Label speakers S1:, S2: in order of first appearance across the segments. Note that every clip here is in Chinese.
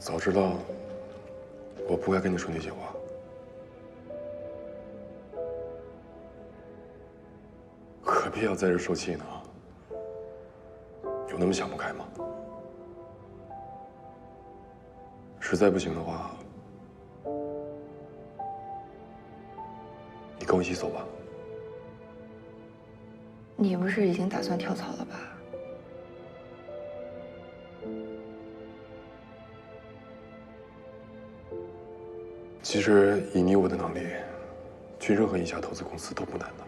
S1: 早知道我不该跟你说那些话。何必要在这受气呢？有那么想不开吗？实在不行的话，你跟我一起走吧。
S2: 你不是已经打算跳槽了吧？
S1: 其实以你我的能力，去任何一家投资公司都不难的。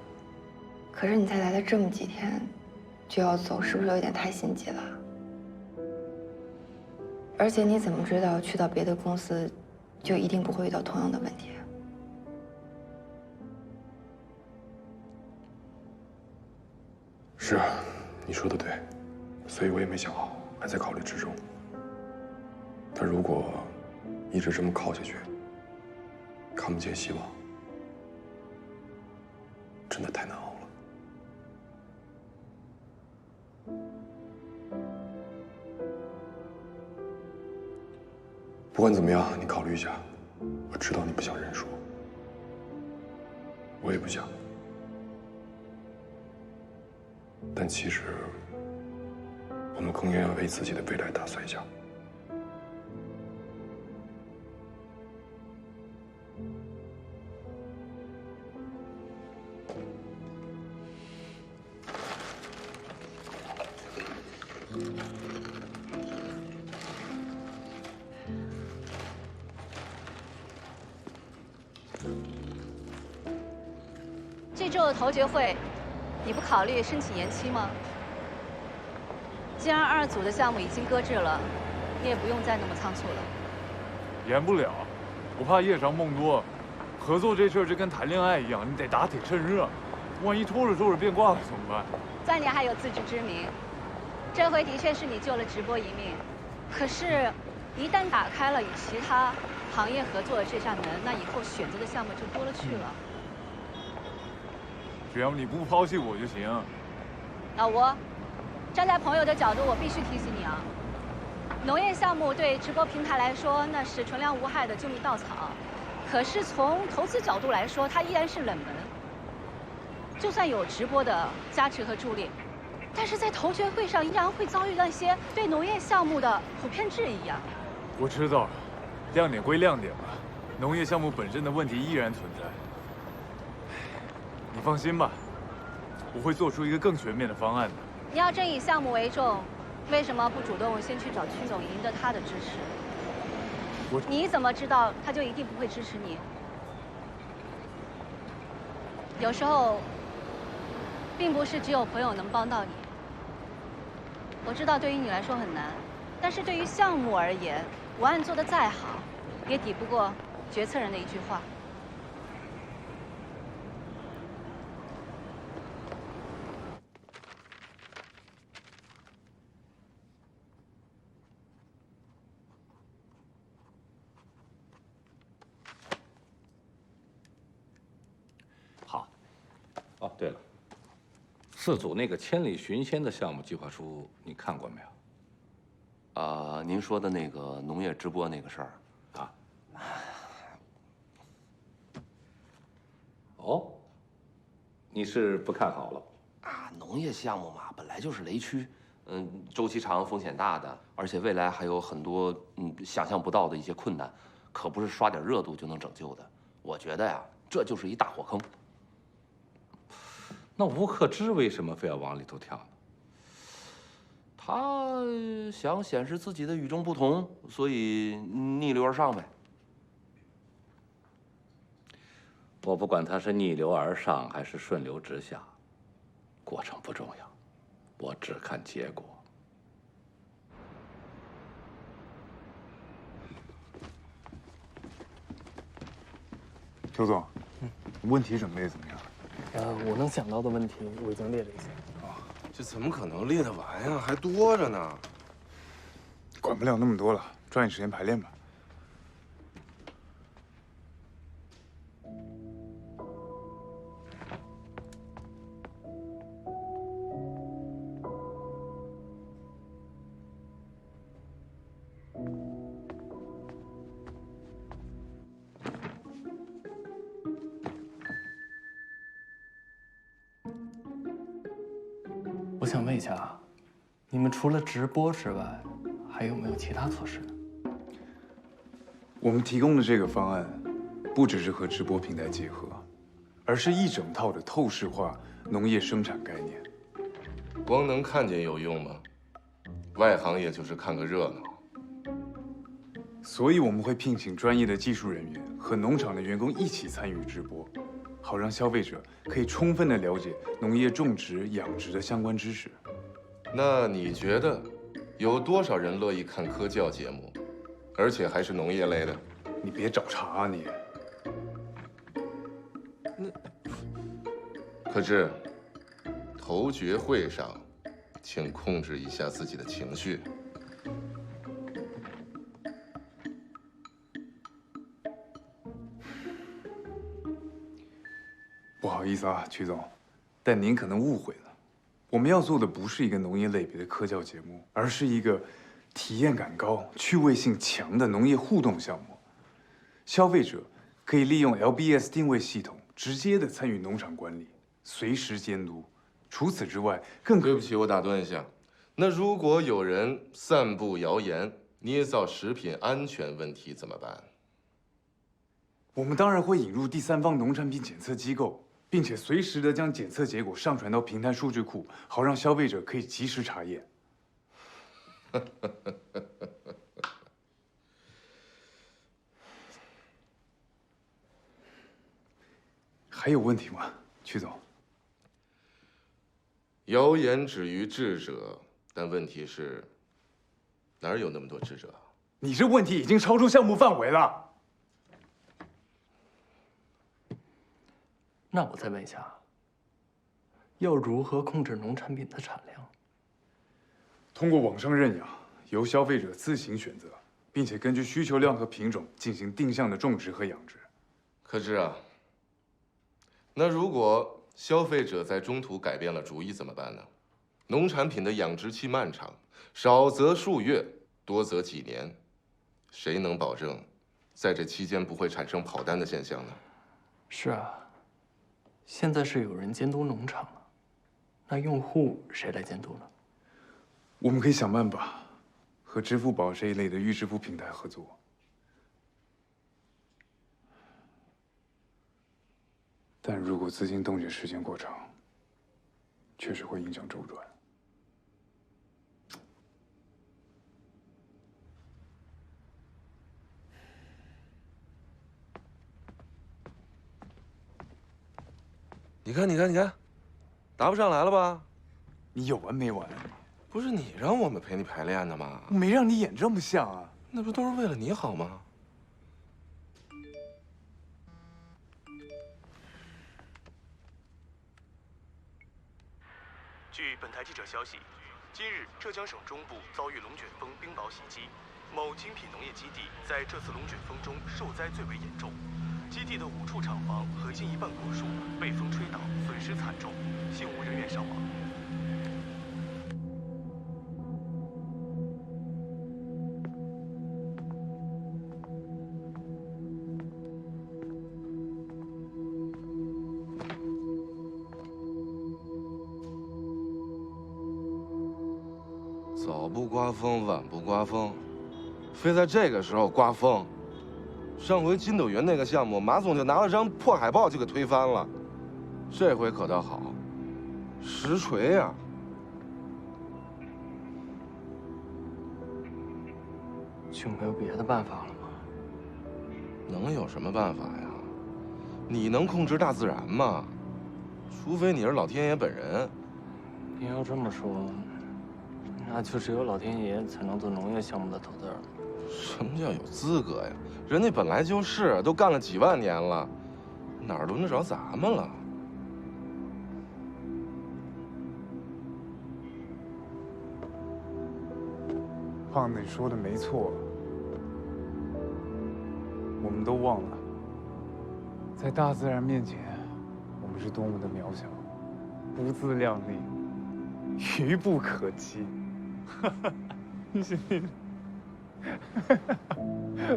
S2: 可是你才来了这么几天，就要走，是不是有点太心急了？而且你怎么知道去到别的公司，就一定不会遇到同样的问题？
S1: 是啊，你说的对，所以我也没想好，还在考虑之中。但如果一直这么靠下去，看不见希望，真的太难熬了。不管怎么样，你考虑一下。我知道你不想认输，我也不想。但其实，我们更应该为自己的未来打算一下。
S3: 这周的投决会，你不考虑申请延期吗？既然2组的项目已经搁置了，你也不用再那么仓促了。
S4: 延不了，我怕夜长梦多。合作这事儿就跟谈恋爱一样，你得打铁趁热。万一拖着拖着变卦了怎么办？
S3: 暂年还有自知之明，这回的确是你救了直播一命。可是，一旦打开了与其他行业合作的这扇门，那以后选择的项目就多了去了。
S4: 只要你不抛弃我就行。
S3: 老吴，站在朋友的角度，我必须提醒你啊，农业项目对直播平台来说那是纯良无害的救命稻草，可是从投资角度来说，它依然是冷门。就算有直播的加持和助力，但是在投决会上依然会遭遇那些对农业项目的普遍质疑啊。
S4: 我知道了，亮点归亮点吧，农业项目本身的问题依然存在。你放心吧，我会做出一个更全面的方案的。
S3: 你要真以项目为重，为什么不主动先去找曲总，赢得他的支持？你怎么知道他就一定不会支持你？有时候，并不是只有朋友能帮到你。我知道对于你来说很难，但是对于项目而言，文案做得再好，也抵不过决策人的一句话。
S5: 好。哦，对了，4组那个千里寻仙的项目计划书你看过没有？
S6: 您说的那个农业直播那个事儿，
S5: 啊？哦，你是不看好了？
S6: 农业项目嘛，本来就是雷区，周期长、风险大的，而且未来还有很多想象不到的一些困难，可不是刷点热度就能拯救的。我觉得呀，这就是一大火坑。
S5: 那吴克之为什么非要往里头跳呢？
S6: 他想显示自己的与众不同，所以逆流而上呗。
S5: 我不管他是逆流而上还是顺流直下，过程不重要，我只看结果。
S7: 邱总，问题准备怎么样？
S8: 我能想到的问题我已经列了一下。
S9: 这怎么可能列得完呀？还多着呢。
S7: 管不了那么多了，抓紧时间排练吧。
S8: 我想问一下啊，你们除了直播之外，还有没有其他措施呢？
S7: 我们提供的这个方案，不只是和直播平台结合，而是一整套的透视化农业生产概念。
S9: 光能看见有用吗？外行也就是看个热闹。
S7: 所以我们会聘请专业的技术人员和农场的员工一起参与直播，好让消费者可以充分的了解农业种植、养殖的相关知识。
S9: 那你觉得有多少人乐意看科教节目，而且还是农业类的？
S7: 你别找茬啊你！
S9: 可是，头决会上，请控制一下自己的情绪。
S7: 不好意思啊，曲总，但您可能误会了。我们要做的不是一个农业类别的科教节目，而是一个体验感高、趣味性强的农业互动项目。消费者可以利用 LBS 定位系统直接的参与农场管理，随时监督。除此之外，
S9: 对不起，我打断一下。那如果有人散布谣言，捏造食品安全问题怎么办？
S7: 我们当然会引入第三方农产品检测机构，并且随时的将检测结果上传到平台数据库，好让消费者可以及时查验。还有问题吗，曲总？
S9: 谣言止于智者，但问题是，哪儿有那么多智者？
S7: 你这问题已经超出项目范围了。
S8: 那我再问一下，要如何控制农产品的产量？
S7: 通过网上认养，由消费者自行选择，并且根据需求量和品种进行定向的种植和养殖。
S9: 可是啊，那如果消费者在中途改变了主意怎么办呢？农产品的养殖期漫长，少则数月，多则几年，谁能保证在这期间不会产生跑单的现象呢？
S8: 是啊，现在是有人监督农场了，那用户谁来监督呢？
S7: 我们可以想办法和支付宝这一类的预支付平台合作。但如果资金冻结时间过长，确实会影响周转。
S9: 你看，你看，你看，答不上来了吧？
S7: 你有完没完？
S9: 不是你让我们陪你排练的吗？
S7: 我没让你演这么像啊！
S9: 那不都是为了你好吗？
S10: 据本台记者消息，今日浙江省中部遭遇龙卷风冰雹袭击，某精品农业基地在这次龙卷风中受灾最为严重。基地的5处厂房和近1半果树被风吹倒，损失惨重，幸无人员伤亡。
S9: 早不刮风，晚不刮风，非在这个时候刮风。上回筋斗云那个项目，马总就拿了张破海报就给推翻了，这回可倒好，实锤呀！
S8: 就没有别的办法了吗？
S9: 能有什么办法呀？你能控制大自然吗？除非你是老天爷本人。
S8: 你要这么说，那就只有老天爷才能做农业项目的头子了。
S9: 什么叫有资格呀？人家本来就是，都干了几万年了，哪儿轮得着咱们了？
S7: 胖子，你说的没错，我们都忘了，在大自然面前，我们是多么的渺小，不自量力，愚不可及。你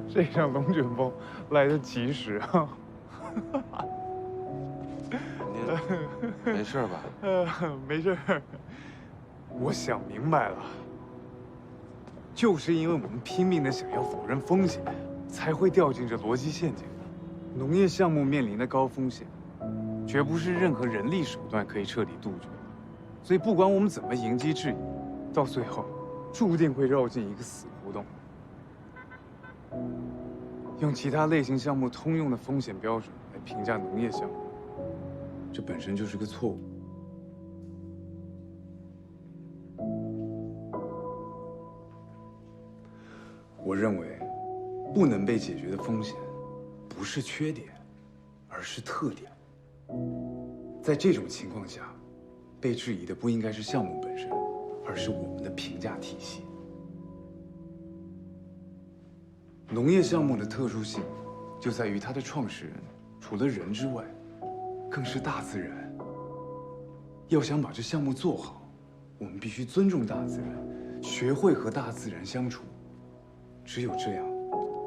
S7: 这场龙卷风来得及时啊！
S9: 您没事吧？
S7: 没事。我想明白了，就是因为我们拼命的想要否认风险，才会掉进这逻辑陷阱的。农业项目面临的高风险，绝不是任何人力手段可以彻底杜绝。所以，不管我们怎么迎击质疑，到最后，注定会绕进一个死胡同。用其他类型项目通用的风险标准来评价农业项目，这本身就是个错误。我认为，不能被解决的风险，不是缺点，而是特点。在这种情况下，被质疑的不应该是项目本身，而是我们的评价体系。农业项目的特殊性，就在于它的创始人除了人之外，更是大自然。要想把这项目做好，我们必须尊重大自然，学会和大自然相处。只有这样，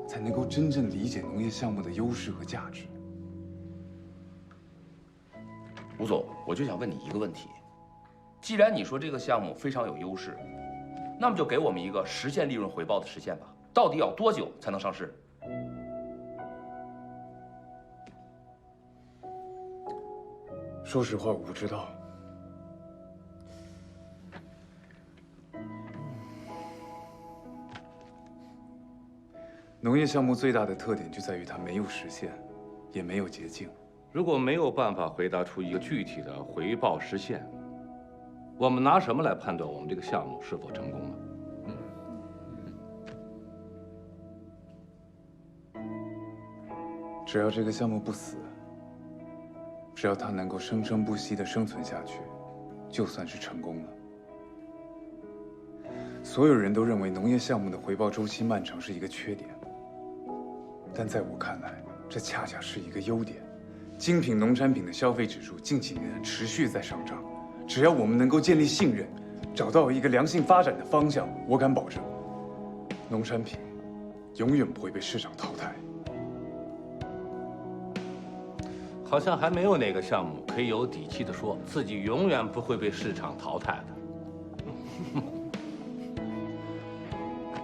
S7: 才能够真正理解农业项目的优势和价值。
S6: 吴总，我就想问你一个问题：既然你说这个项目非常有优势，那么就给我们一个实现利润回报的时限吧。到底要多久才能上市？
S7: 说实话，我不知道。农业项目最大的特点就在于它没有时限，也没有捷径。
S5: 如果没有办法回答出一个具体的回报实现，我们拿什么来判断我们这个项目是否成功呢？
S7: 只要这个项目不死，只要它能够生生不息地生存下去，就算是成功了。所有人都认为农业项目的回报周期漫长是一个缺点，但在我看来，这恰恰是一个优点。精品农产品的消费指数近几年持续在上涨，只要我们能够建立信任，找到一个良性发展的方向，我敢保证，农产品永远不会被市场淘汰。
S5: 好像还没有哪个项目可以有底气地说自己永远不会被市场淘汰的。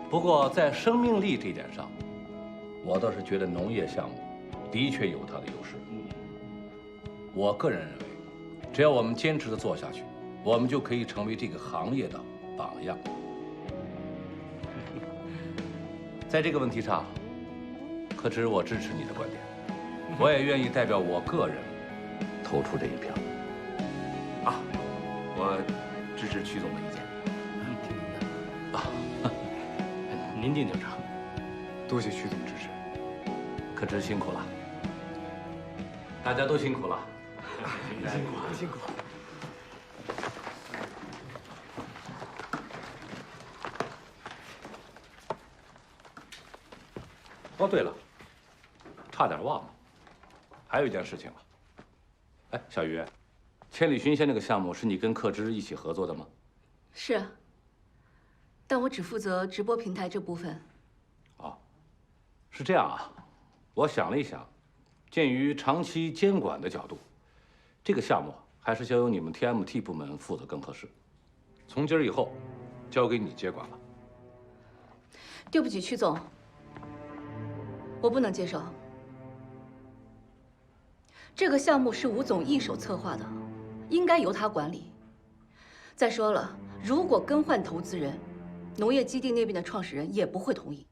S5: 不过在生命力这点上，我倒是觉得农业项目的确有它的优势。我个人认为，只要我们坚持地做下去，我们就可以成为这个行业的榜样。在这个问题上，可知我支持你的观点，我也愿意代表我个人投出这一票。
S6: 啊，我支持曲总的意见。
S8: 您定就成。
S7: 多谢曲总支持。
S5: 可知辛苦了，大家都辛苦了。
S7: 辛苦，辛苦。
S5: 哦，对了，差点忘了，还有一件事情了。哎，小鱼，千里寻仙那个项目是你跟克之一起合作的吗？
S3: 是，但我只负责直播平台这部分。
S5: 哦，是这样啊。我想了一想，鉴于长期监管的角度，这个项目还是交由你们 TMT 部门负责更合适。从今儿以后，交给你接管了。
S3: 对不起，曲总，我不能接受。这个项目是吴总一手策划的，应该由他管理。再说了，如果更换投资人，农业基地那边的创始人也不会同意。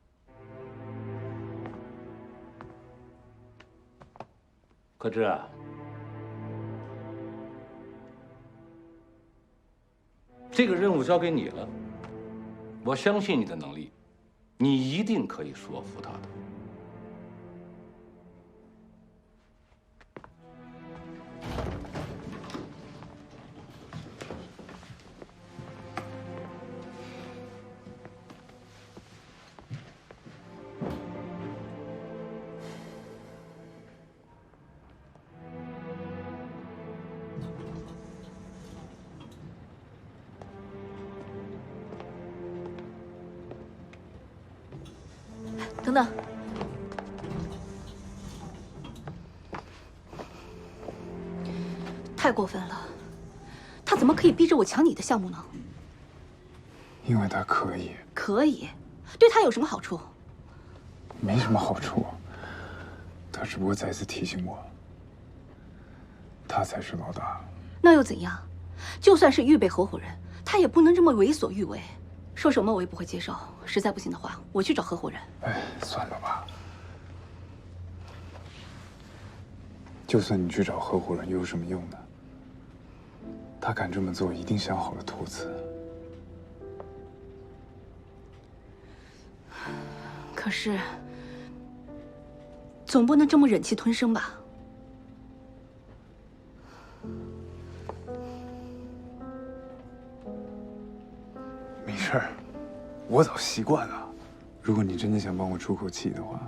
S5: 可知啊，这个任务交给你了，我相信你的能力，你一定可以说服他的。
S3: 等等，太过分了！他怎么可以逼着我抢你的项目呢？
S7: 因为他可以。
S3: 可以，对他有什么好处？
S7: 没什么好处，他只不过再次提醒我，他才是老大。
S3: 那又怎样？就算是预备合伙人，他也不能这么为所欲为。说什么我也不会接受。实在不行的话，我去找合伙人。
S7: 哎，算了吧。就算你去找合伙人，又有什么用呢？他敢这么做，一定想好了托辞。
S3: 可是，总不能这么忍气吞声吧？
S7: 没事儿，我早习惯了。如果你真的想帮我出口气的话，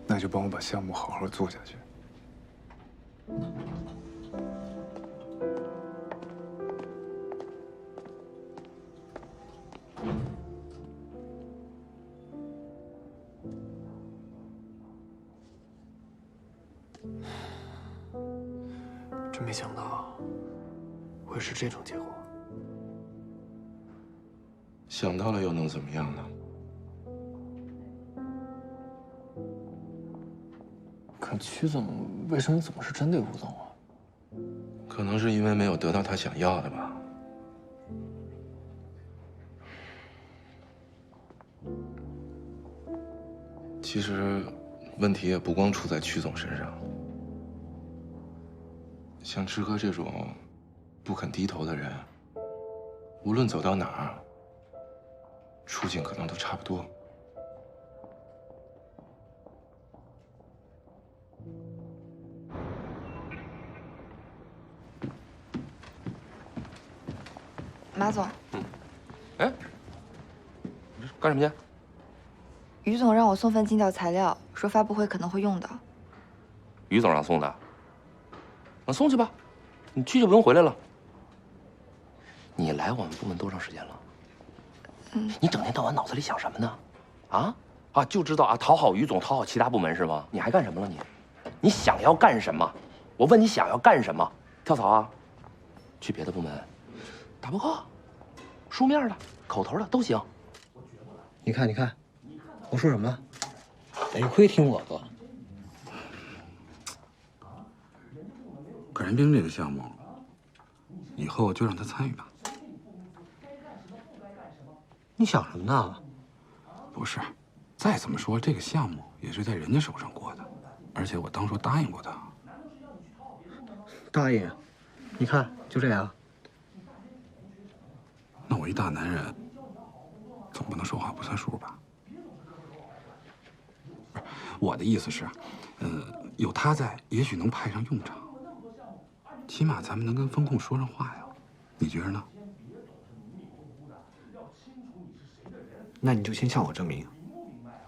S7: 那就帮我把项目好好做下去。
S8: 真没想到会是这种结果。
S9: 想到了又能怎么样呢？
S8: 可曲总为什么总是针对吴总啊？
S9: 可能是因为没有得到他想要的吧。其实，问题也不光出在曲总身上。像志哥这种不肯低头的人，无论走到哪儿，处境可能都差不多。
S2: 马总，
S6: 哎，你干什么去？
S2: 于总让我送份尽调材料，说发布会可能会用到。
S6: 于总让送的，那送去吧，你去就不用回来了。你来我们部门多长时间了？你整天到晚脑子里想什么呢？啊，就知道啊，讨好于总，讨好其他部门是吗？你还干什么了你？你想要干什么？我问你想要干什么？跳槽啊？去别的部门打报告，书面的、口头的都行。
S11: 你看，我说什么了？得亏听我的。
S12: 可燃冰这个项目，以后就让他参与吧。
S11: 你想什么呢？
S12: 不是，再怎么说这个项目也是在人家手上过的，而且我当初答应过他。
S11: 答应？你看，就这样。
S12: 那我一大男人，总不能说话不算数吧？不是，我的意思是，有他在，也许能派上用场。起码咱们能跟风控说上话呀，你觉着呢？
S11: 那你就先向我证明，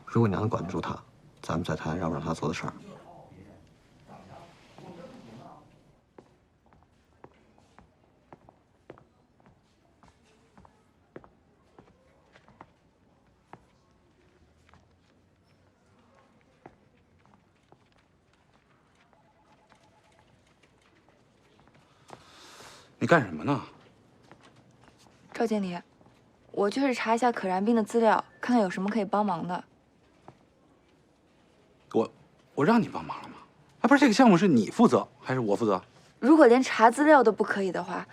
S11: 如果你能管得住他，咱们再谈让不让他做的事儿。
S12: 你干什么呢？
S2: 赵经理，我就是查一下可燃冰的资料，看看有什么可以帮忙的。
S12: 我让你帮忙了吗？啊，不是，这个项目是你负责还是我负责？
S2: 如果连查资料都不可以的话，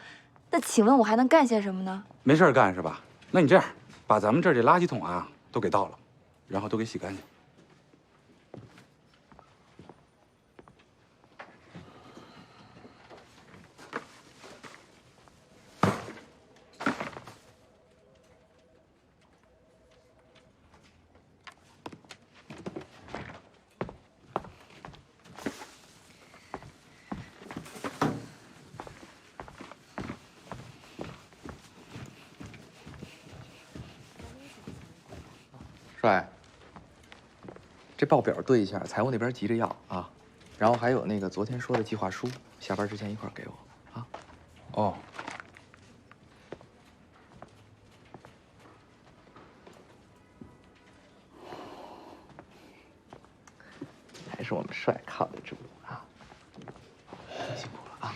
S2: 那请问我还能干些什么呢？
S12: 没事干是吧？那你这样，把咱们这儿这垃圾桶啊都给倒了，然后都给洗干净。
S13: 帅，这报表对一下，财务那边急着要啊，然后还有那个昨天说的计划书，下班之前一块儿给我啊。
S12: 哦。
S13: 还是我们帅靠得住啊！辛苦了啊！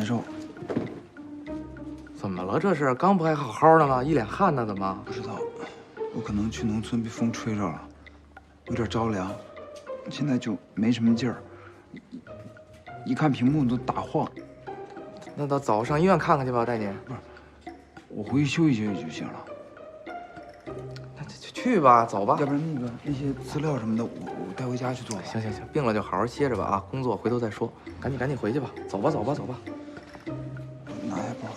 S11: 受。
S13: 怎么了？这是刚不还好好的吗？一脸汗呢，怎么？
S11: 不知道，我可能去农村被风吹着了，有点着凉，现在就没什么劲儿。一看屏幕都打晃。
S13: 那到早上医院看看去吧，我带你。
S11: 不是，我回去休息休息就行了。
S13: 那就去吧，走吧。
S11: 要不然那些资料什么的，我带回家去做。
S13: 行，病了就好好歇着吧啊，工作回头再说。赶紧回去吧，走吧。
S11: 拿下包。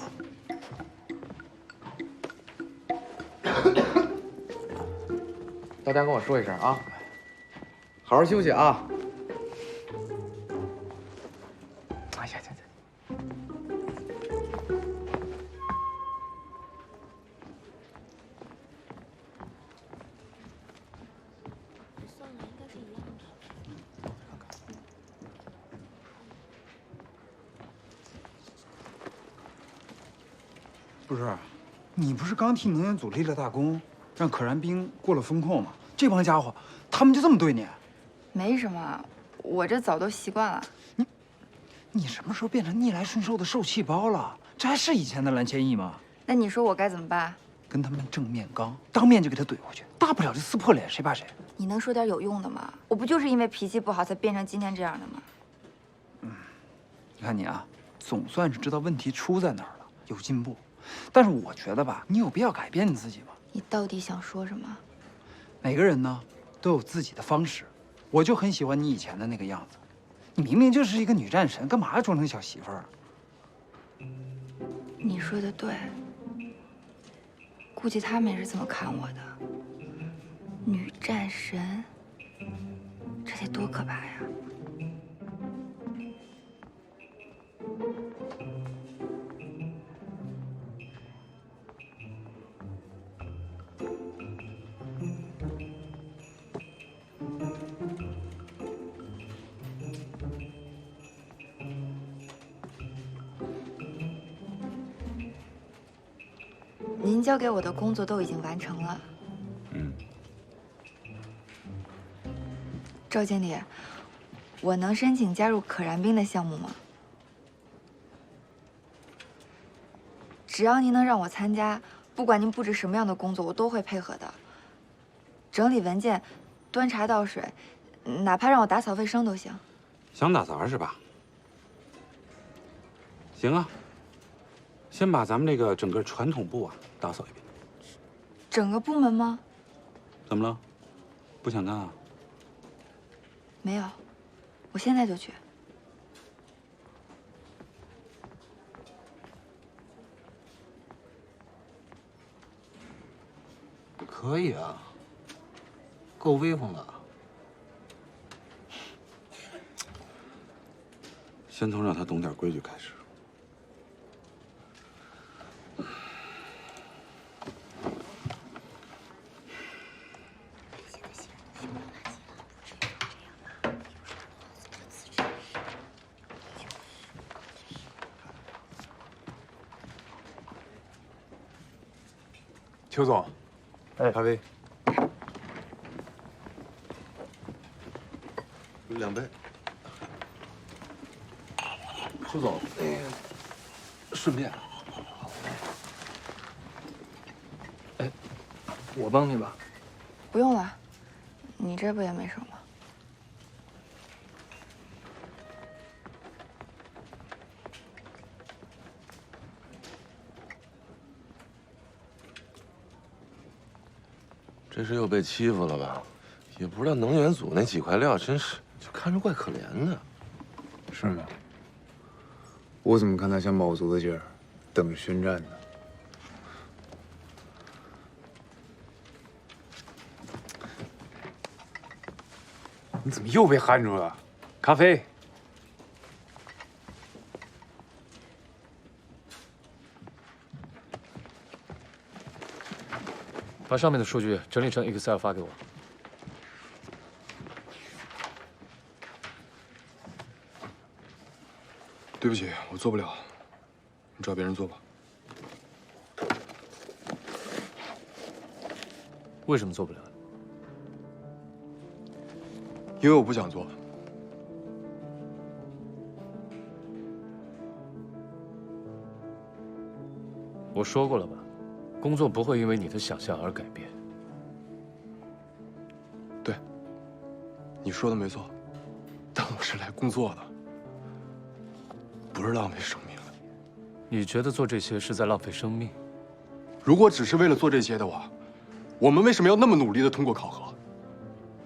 S13: 到家跟我说一声啊，好好休息啊。哎呀，行。
S11: 不是，你不是刚替能源组立了大功，让可燃冰过了风控吗？这帮家伙，他们就这么对你？
S2: 没什么，我这早都习惯了。
S11: 你什么时候变成逆来顺受的受气包了？这还是以前的蓝千亿吗？
S2: 那你说我该怎么办？
S11: 跟他们正面刚，当面就给他怼回去，大不了就撕破脸，谁怕谁？
S2: 你能说点有用的吗？我不就是因为脾气不好才变成今天这样的吗？
S11: 你看你啊，总算是知道问题出在哪儿了，有进步。但是我觉得吧，你有必要改变你自己吗？
S2: 你到底想说什么？
S11: 每个人呢都有自己的方式，我就很喜欢你以前的那个样子。你明明就是一个女战神，干嘛要装成小媳妇儿？
S2: 你说的对，估计他们也是这么看我的。女战神，这得多可怕呀！您交给我的工作都已经完成了。赵经理，我能申请加入可燃冰的项目吗？只要您能让我参加，不管您布置什么样的工作，我都会配合的。整理文件、端茶倒水，哪怕让我打扫卫生都行。
S12: 想打杂是吧？行啊，先把咱们这个整个传统部啊打扫一遍。
S2: 整个部门吗？
S12: 怎么了？不想干啊？
S2: 没有，我现在就去。
S11: 可以啊，够威风的。
S12: 先从让他懂点规矩开始。
S7: 邱总，咖啡。
S9: 2杯。
S12: 邱总，顺便，
S8: 我帮你吧。
S2: 不用了，你这不也没什么。
S9: 这是又被欺负了吧？也不知道能源组那几块料，真是就看着怪可怜的。
S7: 是吗？我怎么看他像卯足了劲儿，等着宣战呢？你怎么又被喊住了？咖啡。
S8: 把上面的数据整理成 Excel 发给我。
S1: 对不起，我做不了，你找别人做吧。
S8: 为什么做不了？
S1: 因为我不想做。
S14: 我说过了吧，工作不会因为你的想象而改变。
S1: 对，你说的没错，但我是来工作的，不是浪费生命的。
S14: 你觉得做这些是在浪费生命？
S1: 如果只是为了做这些的话，我们为什么要那么努力的通过考核？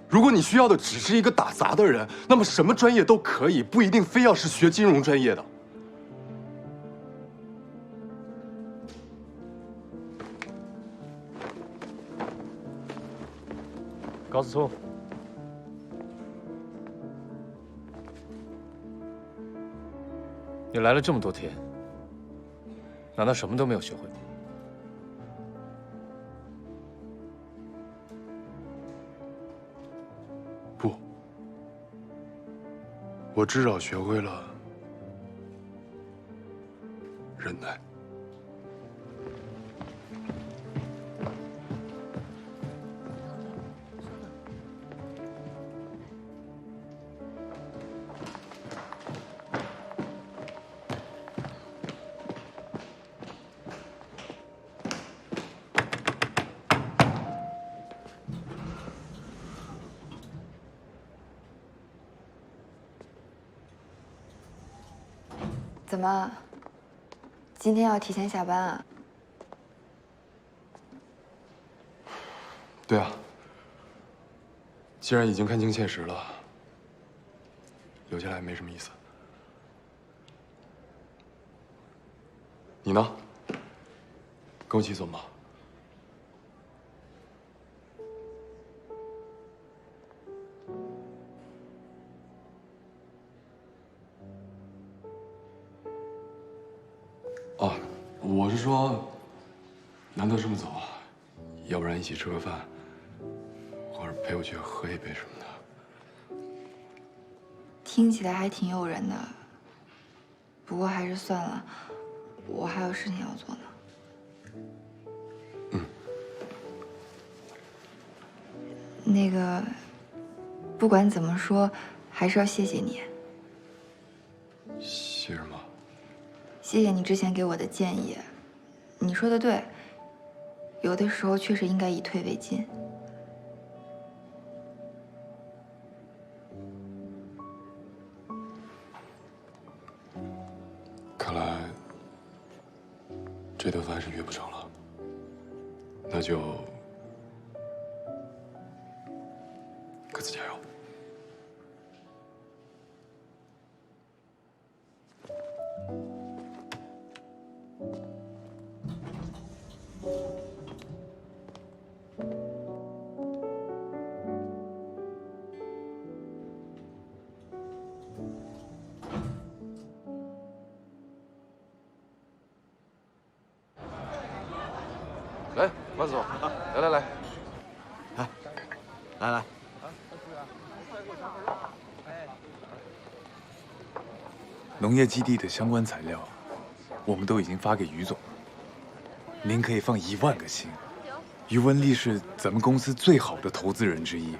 S1: 如果你需要的只是一个打杂的人，那么什么专业都可以，不一定非要是学金融专业的。
S14: 高子聪，你来了这么多天，难道什么都没有学会吗？
S1: 不，我至少学会了忍耐。
S2: 怎么，今天要提前下班啊？
S1: 对啊，既然已经看清现实了，留下来没什么意思。你呢？跟我一起走吗？哦，我是说，难得这么早，要不然一起吃个饭，或者陪我去喝一杯什么的。
S2: 听起来还挺诱人的，不过还是算了，我还有事情要做呢。那个，不管怎么说，还是要谢谢你。
S1: 谢什么？
S2: 谢谢你之前给我的建议，你说的对，有的时候确实应该以退为进。
S1: 看来这顿饭是约不成了，那就各自加油。
S9: 来，马总，来来来，
S13: 来，
S7: 农业基地的相关材料，我们都已经发给于总了。您可以放10000个心，于文丽是咱们公司最好的投资人之一，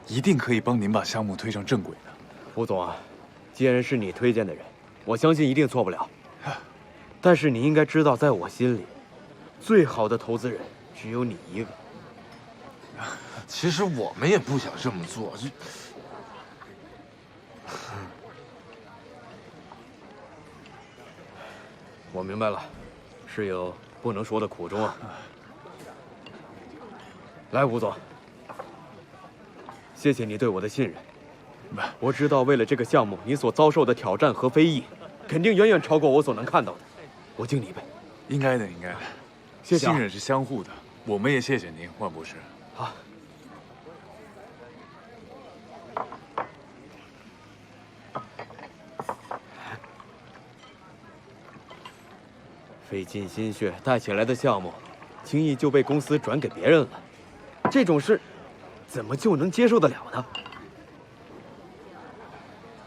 S7: 一定可以帮您把项目推上正轨的。
S15: 吴总啊，既然是你推荐的人，我相信一定错不了。但是你应该知道，在我心里，最好的投资人只有你一个。
S9: 其实我们也不想这么做，
S15: 我明白了，是有不能说的苦衷啊。来，吴总，谢谢你对我的信任。我知道为了这个项目，你所遭受的挑战和非议，肯定远远超过我所能看到的。我敬你一杯。
S7: 应该的，应该的。
S15: 谢谢啊。
S7: 信任是相互的，我们也谢谢您，万博士。
S15: 好。费尽心血带起来的项目，轻易就被公司转给别人了，这种事，怎么就能接受得了呢？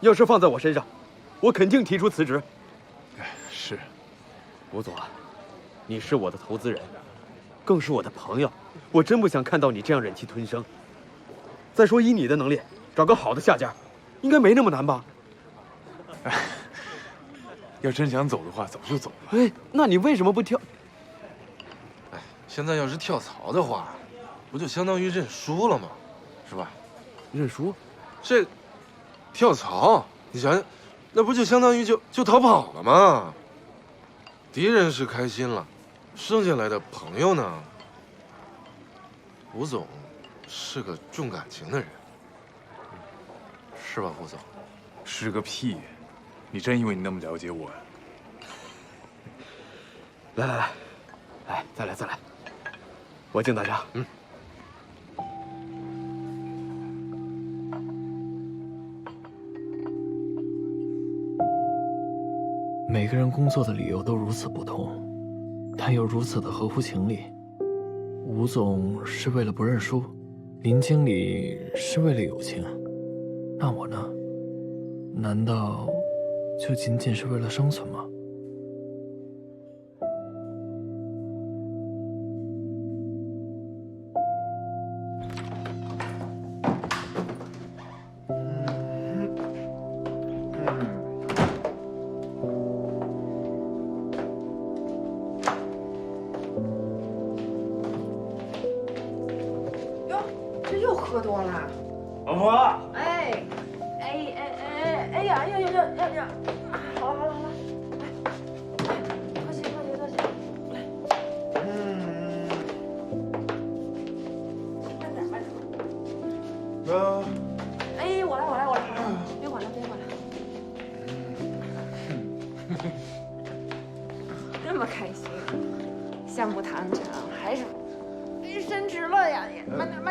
S15: 要是放在我身上，我肯定提出辞职。
S7: 是，
S15: 吴总啊，你是我的投资人，更是我的朋友，我真不想看到你这样忍气吞声。再说，以你的能力，找个好的下家，应该没那么难吧？
S7: 要真想走的话，早就走了。
S15: 哎，那你为什么不挑？
S9: 现在要是跳槽的话，不就相当于认输了吗？是吧？
S15: 认输？
S9: 这跳槽，你想想，那不就相当于就逃跑了吗？敌人是开心了，剩下来的朋友呢？吴总是个重感情的人，是吧，吴总？
S7: 是个屁！你真以为你那么了解我呀？
S15: 来，再来！我敬大家。
S8: 每个人工作的理由都如此不同，但又如此的合乎情理。吴总是为了不认输，林经理是为了友情，那我呢？难道就仅仅是为了生存吗？
S2: 喝多了，
S4: 老婆。
S2: 哎呀，好了，喝起。哎，我来，别管了。这么开心，项目谈成还是升职了呀？慢点。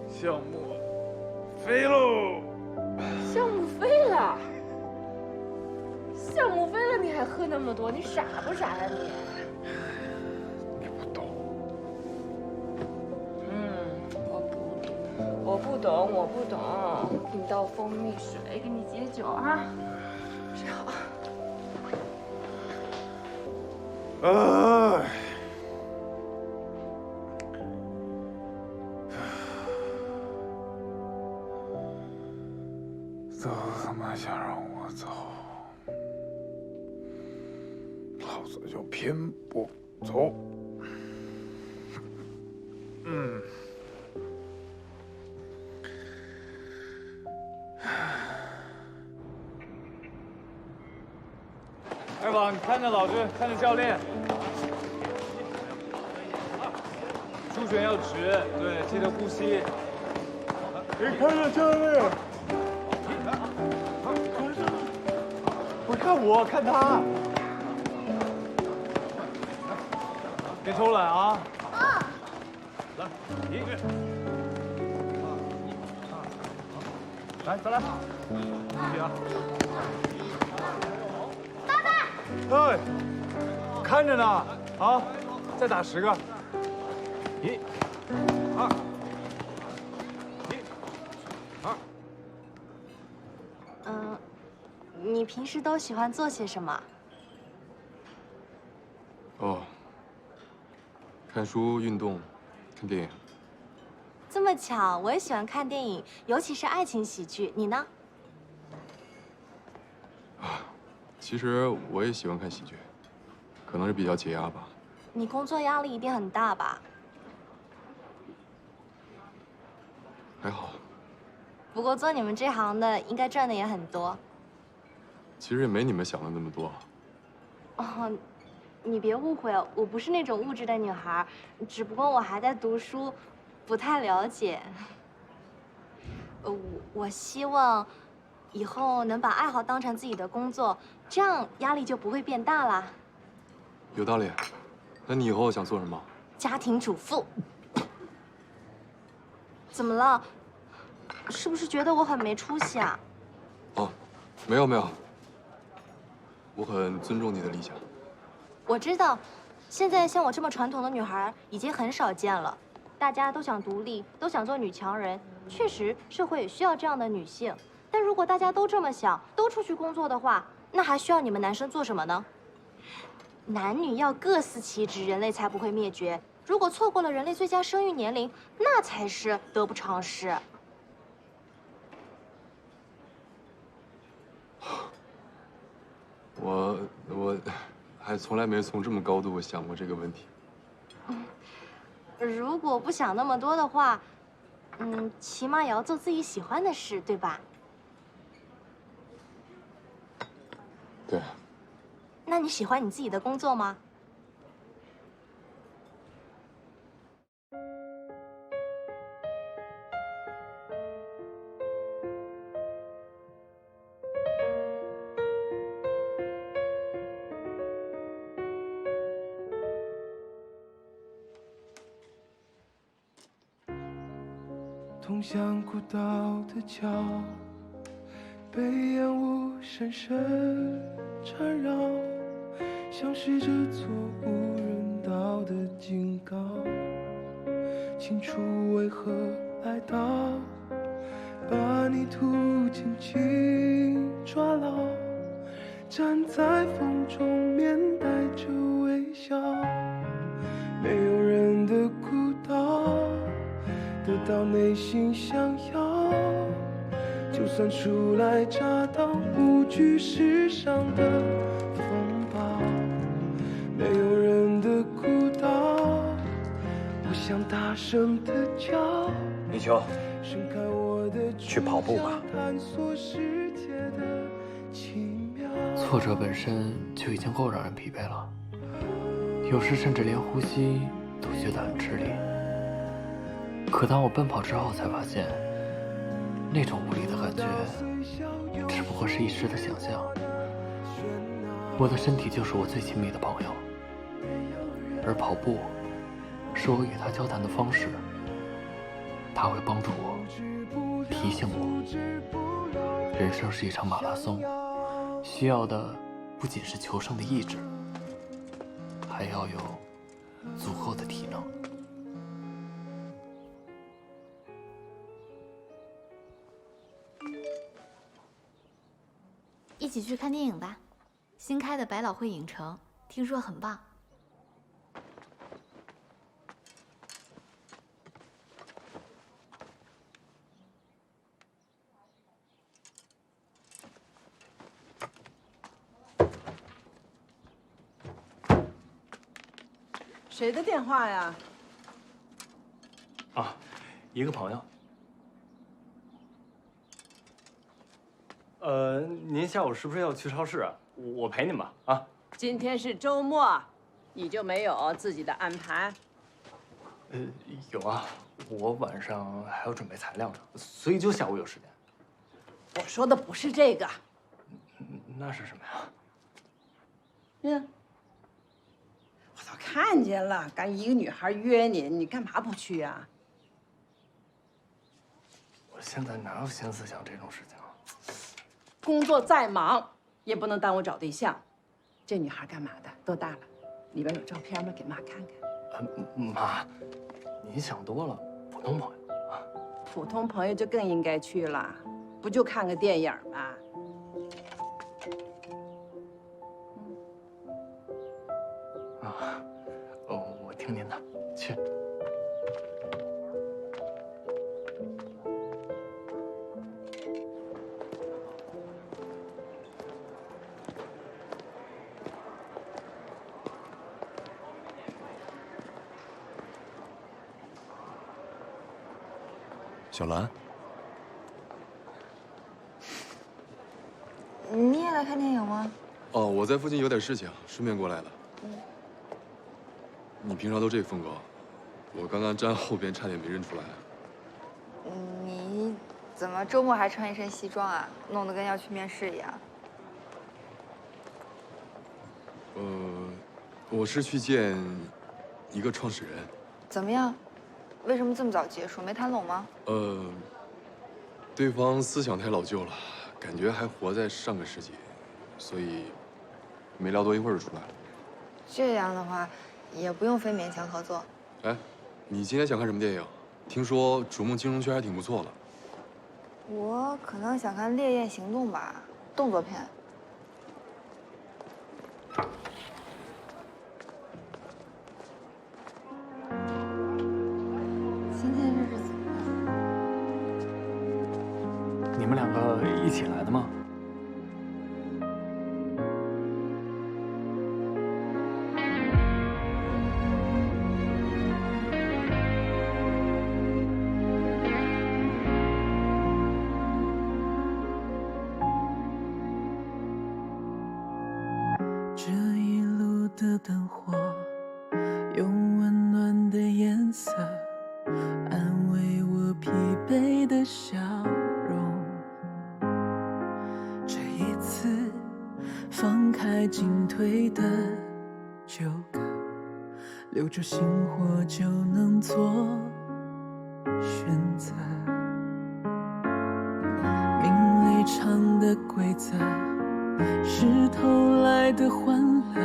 S7: 项目飞喽！
S2: 项目飞了，你还喝那么多，你傻不傻呀你？
S7: 你不懂。
S2: 我不懂。给你倒蜂蜜水，给你解酒啊。睡好。
S7: 都他妈想让我走，老子就偏不走。
S4: 二宝，你看着老师，看着教练。出拳要直，对，记得呼吸。
S7: 你看着教练。
S4: 不看我，看他。别偷懒啊！来，一个，来，再来，注意啊！
S2: 爸爸，
S4: 哎，看着呢，啊，再打10个。1、2、1、2。
S16: 你平时都喜欢做些什么？
S1: 看书、运动、看电影。
S16: 这么巧，我也喜欢看电影，尤其是爱情喜剧。你呢？
S1: 其实我也喜欢看喜剧，可能是比较解压吧。
S16: 你工作压力一定很大吧？
S1: 还好。
S16: 不过做你们这行的，应该赚的也很多。
S1: 其实也没你们想的那么多。
S16: 哦，你别误会，我不是那种物质的女孩，只不过我还在读书，不太了解。我希望以后能把爱好当成自己的工作，这样压力就不会变大啦。
S1: 有道理。那你以后想做什么？
S16: 家庭主妇。怎么了？是不是觉得我很没出息啊？
S1: 没有。我很尊重你的理想。
S16: 我知道，现在像我这么传统的女孩已经很少见了，大家都想独立，都想做女强人。确实，社会也需要这样的女性。但如果大家都这么想，都出去工作的话，那还需要你们男生做什么呢？男女要各司其职，人类才不会灭绝。如果错过了人类最佳生育年龄，那才是得不偿失。
S1: 还从来没从这么高度想过这个问题。
S16: 如果不想那么多的话，起码也要做自己喜欢的事，对吧？
S1: 对。
S16: 那你喜欢你自己的工作吗？
S17: 通向孤岛的桥，被烟雾深深缠绕，像是这座无人岛的警告。清楚为何来到，把泥土紧紧抓牢，站在风中面带着微笑，没有人的孤岛。得到内心想要，就算初来乍到，无惧世上的风暴。没有人的孤岛，我想大声的叫。
S8: 立秋，去跑步吧。挫折本身就已经够让人疲惫了，有时甚至连呼吸都觉得很吃力。可当我奔跑之后，才发现，那种无力的感觉，只不过是一时的想象。我的身体就是我最亲密的朋友，而跑步，是我与他交谈的方式。他会帮助我，提醒我，人生是一场马拉松，需要的不仅是求胜的意志，还要有足够的体能。
S18: 一起去看电影吧，新开的百老汇影城，听说很棒。
S19: 谁的电话呀？
S8: 啊，一个朋友。您下午是不是要去超市啊？我陪您吧。啊，
S19: 今天是周末，你就没有自己的安排？
S8: 有啊，我晚上还要准备材料呢，所以就下午有时间。
S19: 我说的不是这个。
S8: 那是什么呀？
S19: 我都看见了，敢一个女孩约你，你干嘛不去呀？
S8: 我现在哪有心思想这种事情啊？
S19: 工作再忙，也不能耽误找对象。这女孩干嘛的？多大了？里边有照片吗？给妈看看。
S8: 妈，您想多了，普通朋友啊。
S19: 普通朋友就更应该去了，不就看个电影吗？
S8: 我听您的，去。
S1: 小兰，
S2: 你也来看电影吗？
S1: 哦，我在附近有点事情，顺便过来了。你平常都这风格，我刚刚站后边差点没认出来。
S2: 你怎么周末还穿一身西装啊？弄得跟要去面试一样。
S1: 我是去见一个创始人。
S2: 怎么样？为什么这么早结束？没谈拢吗？
S1: 对方思想太老旧了，感觉还活在上个世纪，所以没聊多一会儿就出来了。
S2: 这样的话，也不用非勉强合作。
S1: 哎，你今天想看什么电影？听说逐梦金融圈还挺不错的。
S2: 我可能想看《烈焰行动》吧，动作片。今天这日子，
S8: 你们两个一起来的吗？
S17: 用温暖的颜色安慰我疲惫的笑容。这一次放开进退的纠葛，留住心火就能做选择。名利场的规则是偷来的欢乐，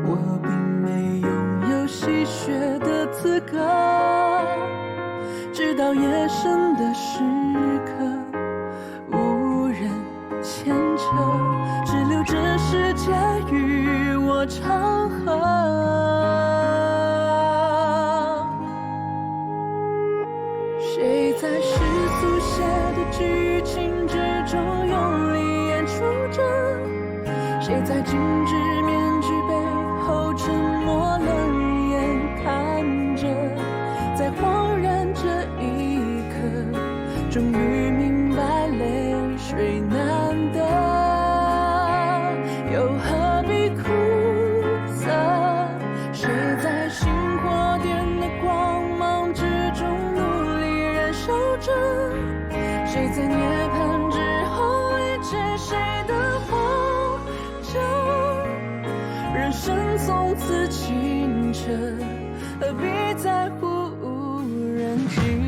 S17: 我并没拥有戏谑的资格。直到夜深的时刻，无人牵扯，只留这世界与我长河。谁在世俗写的剧情之中用力演出着？谁在精致面具背后沉默冷眼看着？在恍然这一刻，终于明白泪水难得，又何必苦涩？谁在星火点的光芒之中努力燃烧着？谁在涅槃之后理解谁的活着？人生从此清澈，何必在乎人情？